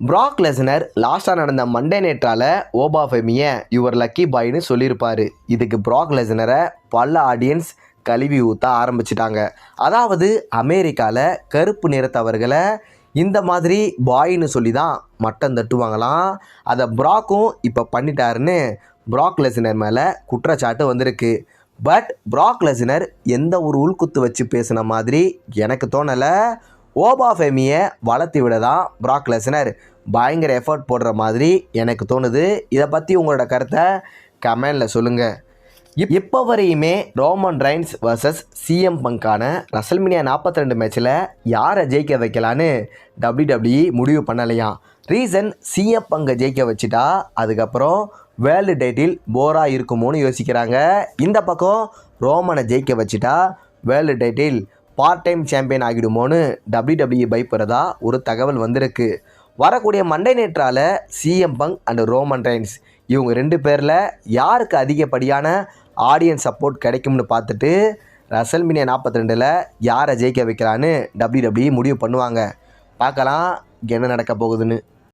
பிராக் Lesnar லாஸ்ட்டாக நடந்த Monday நைட்டால ஓபா ஃபெமியை your lucky பாய்னு சொல்லியிருப்பார். இதுக்கு பிராக் லெஸ்னரை பல ஆடியன்ஸ் கழுவி ஊற்ற ஆரம்பிச்சிட்டாங்க. அதாவது அமெரிக்காவில் கருப்பு நிறத்தவர்களை இந்த மாதிரி பாயின்னு சொல்லி தான் மட்டம் தட்டுவாங்களாம். அதை பிராக்கும் இப்போ பண்ணிட்டாருன்னு பிராக் லெஸ்னர் மேலே குற்றச்சாட்டு வந்திருக்கு. பட் பிராக் லெஸ்னர் எந்த ஒரு உள்குத்து வச்சு பேசின மாதிரி எனக்கு தோணலை. ஓபா ஃபெமியை வளர்த்தி விட தான் பிராக் லெஸ்னர் பயங்கர எஃபர்ட் போடுற மாதிரி எனக்கு தோணுது. இதை பற்றி உங்களோட கருத்தை கமெண்டில் சொல்லுங்கள். இப்போ வரையுமே ரோமன் ரெய்ன்ஸ் வர்சஸ் சிஎம் பங்கான ரசல்மேனியா 42 மேட்ச்சில் யாரை ஜெயிக்க வைக்கலான்னு WWE முடிவு பண்ணலையாம். ரீசன் சிஎம் பங்கை ஜெயிக்க வச்சுட்டா அதுக்கப்புறம் வேர்ல்டு டைட்டில் போராக இருக்குமோன்னு யோசிக்கிறாங்க. இந்த பக்கம் ரோமனை ஜெயிக்க வச்சுட்டா world title part time champion ஆகிடுமோன்னு WWE பயப்படுறதா ஒரு தகவல் வந்திருக்கு. வரக்கூடிய மண்டே நைட்டால CM Punk and Roman Reigns இவங்க 2 பேரில் யாருக்கு அதிகப்படியான ஆடியன்ஸ் சப்போர்ட் கிடைக்கும்னு பார்த்துட்டு ரசல்மேனியா 42ல் யாரை ஜெயிக்க வைக்கலான்னு WWE முடிவு பண்ணுவாங்க. பார்க்கலாம் என்ன நடக்க போகுதுன்னு.